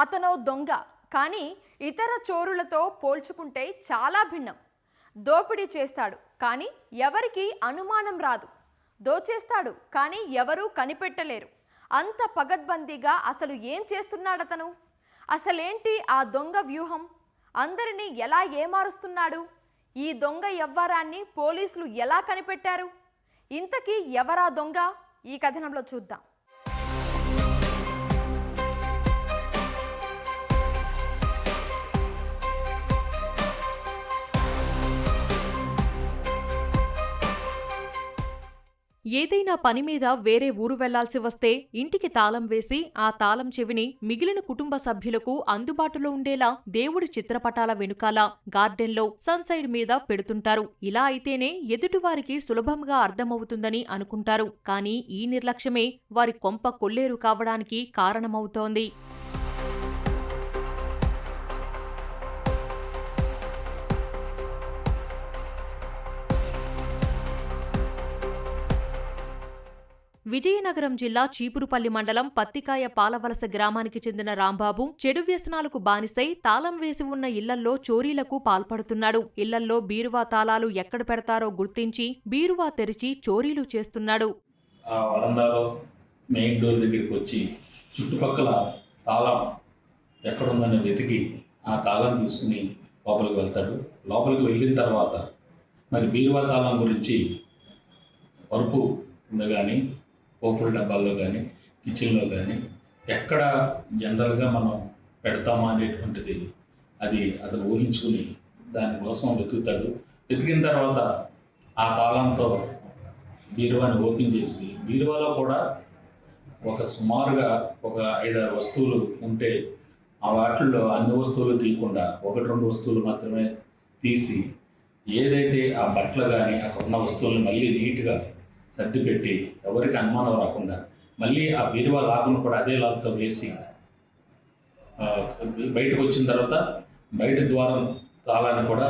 అతనో దొంగ, కానీ ఇతర చోరులతో పోల్చుకుంటే చాలా భిన్నం. దోపిడీ చేస్తాడు, కానీ ఎవరికి అనుమానం రాదు. దోచేస్తాడు, కానీ ఎవరూ కనిపెట్టలేరు. అంత పగడ్బందీగా అసలు ఏం చేస్తున్నాడతను? అసలేంటి ఆ దొంగ వ్యూహం? అందరినీ ఎలా ఏమారుస్తున్నాడు? ఈ దొంగ యవ్వారాన్ని పోలీసులు ఎలా కనిపెట్టారు? ఇంతకీ ఎవరా దొంగ? ఈ కథనంలో చూద్దాం. ఏదైనా పని మీద వేరే ఊరు వెళ్లాల్సి వస్తే ఇంటికి తాళం వేసి ఆ తాళం చెవిని మిగిలిన కుటుంబ సభ్యులకు అందుబాటులో ఉండేలా దేవుడి చిత్రపటాల వెనుకాల గార్డెన్లో సన్సైడ్ మీద పెడుతుంటారు. ఇలా అయితేనే ఎదుటివారికి సులభంగా అర్థమవుతుందని అనుకుంటారు. కానీ ఈ నిర్లక్ష్యమే వారి కొంప కొల్లేరు కావడానికి కారణమవుతోంది. విజయనగరం జిల్లా చీపురుపల్లి మండలం పత్తికాయ పాలవలస గ్రామానికి చెందిన రాంబాబు చెడు వ్యసనాలకు బానిసై తాళం వేసి ఉన్న ఇళ్లల్లో చోరీలకు పాల్పడుతున్నాడు. ఇళ్లల్లో బీరువా తాళాలు ఎక్కడ పెడతారో గుర్తించి బీరువా తెరిచి చోరీలు చేస్తున్నాడు. మెయిన్ డోర్ దగ్గరికి వచ్చి చుట్టుపక్కల తాళం ఎక్కడుందని వెతికి ఆ తాళం తీసుకుని లోపలికి వెళ్తాడు. లోపలికి వెళ్ళిన తర్వాత మరి బీరువా తాళం గురించి పరుపు కింద కానీ పోపుల డబ్బాల్లో కానీ కిచెన్లో కానీ ఎక్కడ జనరల్గా మనం పెడతామా అనేటువంటిది అది అతను ఊహించుకుని దానికోసం వెతుకుతాడు. వెతికిన తర్వాత ఆ తాళంతో బీరువాని ఓపెన్ చేసి బీరువాలో కూడా సుమారుగా ఒక 5-6 వస్తువులు ఉంటే ఆ వాటిల్లో అన్ని వస్తువులు తీయకుండా 1-2 వస్తువులు మాత్రమే తీసి ఏదైతే ఆ బట్టలు కానీ అక్కడ ఉన్న వస్తువులను మళ్ళీ నీట్గా సర్దిపెట్టి ఎవరికి అనుమానం రాకుండా మళ్ళీ ఆ బీరువా లాక్ను కూడా అదే లాక్తో వేసి బయటకు వచ్చిన తర్వాత బయట ద్వారం తాళాన్ని కూడా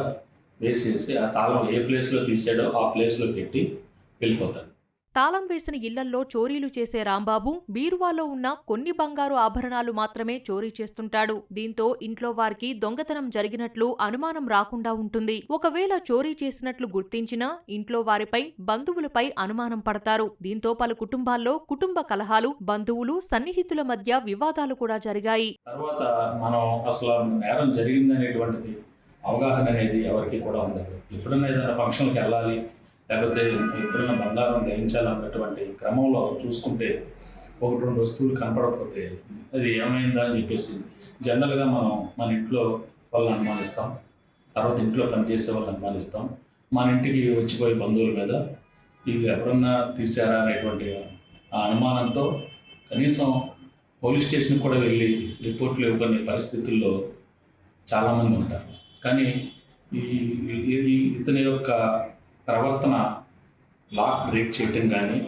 వేసేసి ఆ తాళం ఏ ప్లేస్లో తీసాడో ఆ ప్లేస్లో పెట్టి వెళ్ళిపోతాడు. తాళం వేసిన ఇళ్లల్లో చోరీలు చేసే రాంబాబు బీరువాలో ఉన్న కొన్ని బంగారు ఆభరణాలు మాత్రమే చోరీ చేస్తుంటాడు. దీంతో ఇంట్లో వారికి దొంగతనం జరిగినట్లు అనుమానం రాకుండా ఉంటుంది. ఒకవేళ చోరీ చేసినట్లు గుర్తించినా ఇంట్లో వారిపై, బంధువులపై అనుమానం పడతారు. దీంతో పలు కుటుంబాల్లో కుటుంబ కలహాలు, బంధువులు, సన్నిహితుల మధ్య వివాదాలు కూడా జరిగాయి. తర్వాత మనం అసలు నేరం జరిగిందనేటువంటిది అవగాహన అనేది ఎవరికి కూడా ఉండదు. ఎప్పుడైనా ఏదైనా ఫంక్షన్కి వెళ్ళాలి, లేకపోతే ఎప్పుడైనా బంగారం ధరించాలన్నటువంటి క్రమంలో చూసుకుంటే 1-2 వస్తువులు కనపడకపోతే అది ఏమైందా అని చెప్పేసి జనరల్గా మనం మన ఇంట్లో వాళ్ళని అనుమానిస్తాం. తర్వాత ఇంట్లో పనిచేసే వాళ్ళని అనుమానిస్తాం. మన ఇంటికి వచ్చిపోయే బంధువుల మీద వీళ్ళు ఎవరన్నా తీశారా అనేటువంటి ఆ అనుమానంతో కనీసం పోలీస్ స్టేషన్కి కూడా వెళ్ళి రిపోర్ట్లు ఇవ్వని పరిస్థితుల్లో చాలామంది ఉంటారు. కానీ ఇతని యొక్క ప్రవర్తన లాక్ బ్రేక్ చేయటం కానీ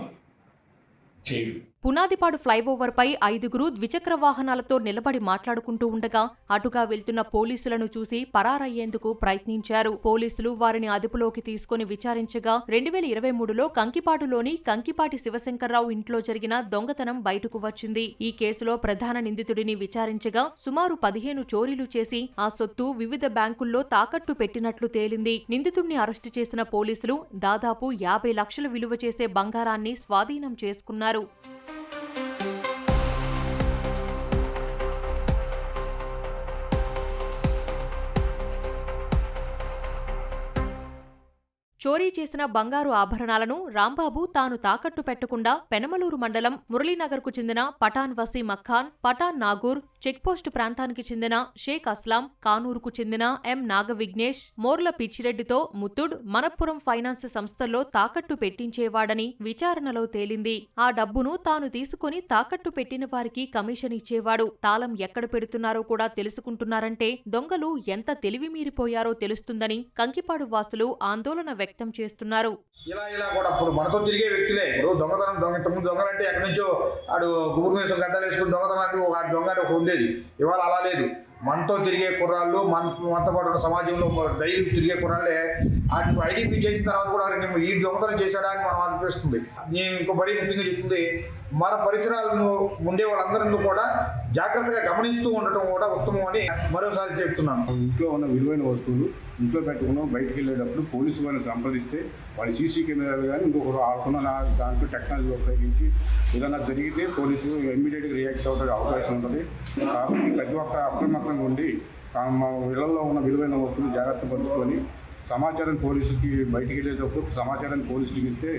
చేయడు. పునాదిపాడు ఫ్లైఓవర్పై 5గురు ద్విచక్ర వాహనాలతో నిలబడి మాట్లాడుకుంటూ ఉండగా అటుగా వెళ్తున్న పోలీసులను చూసి పరారయ్యేందుకు ప్రయత్నించారు. పోలీసులు వారిని అదుపులోకి తీసుకుని విచారించగా 2023లో కంకిపాడులోని కంకిపాటి శివశంకర్రావు ఇంట్లో జరిగిన దొంగతనం బయటకు వచ్చింది. ఈ కేసులో ప్రధాన నిందితుడిని విచారించగా సుమారు 15 చోరీలు చేసి ఆ సొత్తు వివిధ బ్యాంకుల్లో తాకట్టు పెట్టినట్లు తేలింది. నిందితుడిని అరెస్టు చేసిన పోలీసులు దాదాపు 50 లక్షలు విలువ చేసే బంగారాన్ని స్వాధీనం చేసుకున్నారు. చోరీ చేసిన బంగారు ఆభరణాలను రాంబాబు తాను తాకట్టు పెట్టకుండా పెనమలూరు మండలం మురళీనగర్కు చెందిన పఠాన్ వసీం అఖాన్, పఠాన్ నాగూర్, చెక్పోస్టు ప్రాంతానికి చెందిన షేక్ అస్లాం, కానూరుకు చెందిన ఎం నాగవిఘ్నేష్, మోర్ల పిచ్చిరెడ్డితో ముత్తుడ్, మనప్పురం ఫైనాన్స్ సంస్థల్లో తాకట్టు పెట్టించేవాడని విచారణలో తేలింది. ఆ డబ్బును తాను తీసుకుని తాకట్టు పెట్టిన వారికి కమిషన్ ఇచ్చేవాడు. తాళం ఎక్కడ పెడుతున్నారో కూడా తెలుసుకుంటున్నారంటే దొంగలు ఎంత తెలివి మీరిపోయారో తెలుస్తుందని కంకిపాడు వాసులు ఆందోళన వ్యక్తం చేస్తున్నారు. ఇలా కూడా ఇప్పుడు మనతో తిరిగే వ్యక్తులే. ఇప్పుడు ఇంతకుముందు దొంగలంటే ఎక్కడి నుంచో ఆడు గుబురు వేసుకుని గడ్డలు వేసుకుని దొంగతనం అంటే ఒక దొంగ ఒక ఉండేది. ఇవాళ అలా లేదు. మనతో తిరిగే కుర్రాళ్ళు, మనతో పాటు ఉన్న సమాజంలో డైలీ తిరిగే కుర్రాళ్ళే ఐడెంటిఫై చేసిన తర్వాత కూడా ఈ దొంగతనం చేశాడా అని మనం అనిపిస్తుంది. నేను ఇంకో బడి ముఖ్యంగా చెప్తుంది, మన పరిసరాలను ఉండే వాళ్ళందరినీ కూడా జాగ్రత్తగా గమనిస్తూ ఉండటం కూడా ఉత్తమం అని మరోసారి చెప్తున్నాను. ఇంట్లో ఉన్న విలువైన వస్తువులు ఇంట్లో పెట్టుకున్నాం బయటికి వెళ్ళేటప్పుడు పోలీసు వాళ్ళని సంప్రదిస్తే వాళ్ళు సీసీ కెమెరాలు కానీ ఇంకొకరు ఆడుకున్న దాంట్లో టెక్నాలజీ ఉపయోగించి ఏదైనా జరిగితే పోలీసు ఇమ్మీడియట్గా రియాక్ట్ అవ్వడానికి అవకాశం ఉంటుంది. కాబట్టి ప్రతి ఒక్క అప్రమత్తంగా ఉండి మా ఇళ్లలో ఉన్న విలువైన వస్తువులు జాగ్రత్త పరుచుకొని సమాచారం పోలీసుకి బయటికి వెళ్ళేటప్పుడు సమాచారాన్ని పోలీసులకు ఇస్తే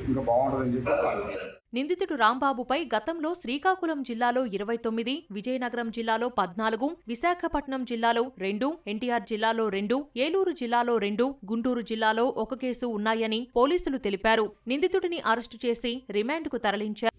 ఇంకా బాగుంటుందని చెప్పి. నిందితుడు రాంబాబుపై గతంలో శ్రీకాకుళం జిల్లాలో 29, విజయనగరం జిల్లాలో 14, విశాఖపట్నం జిల్లాలో 2, ఎన్టీఆర్ జిల్లాలో 2, ఏలూరు జిల్లాలో 2, గుంటూరు జిల్లాలో 1 కేసు ఉన్నాయని పోలీసులు తెలిపారు. నిందితుడిని అరెస్టు చేసి రిమాండ్కు తరలించారు.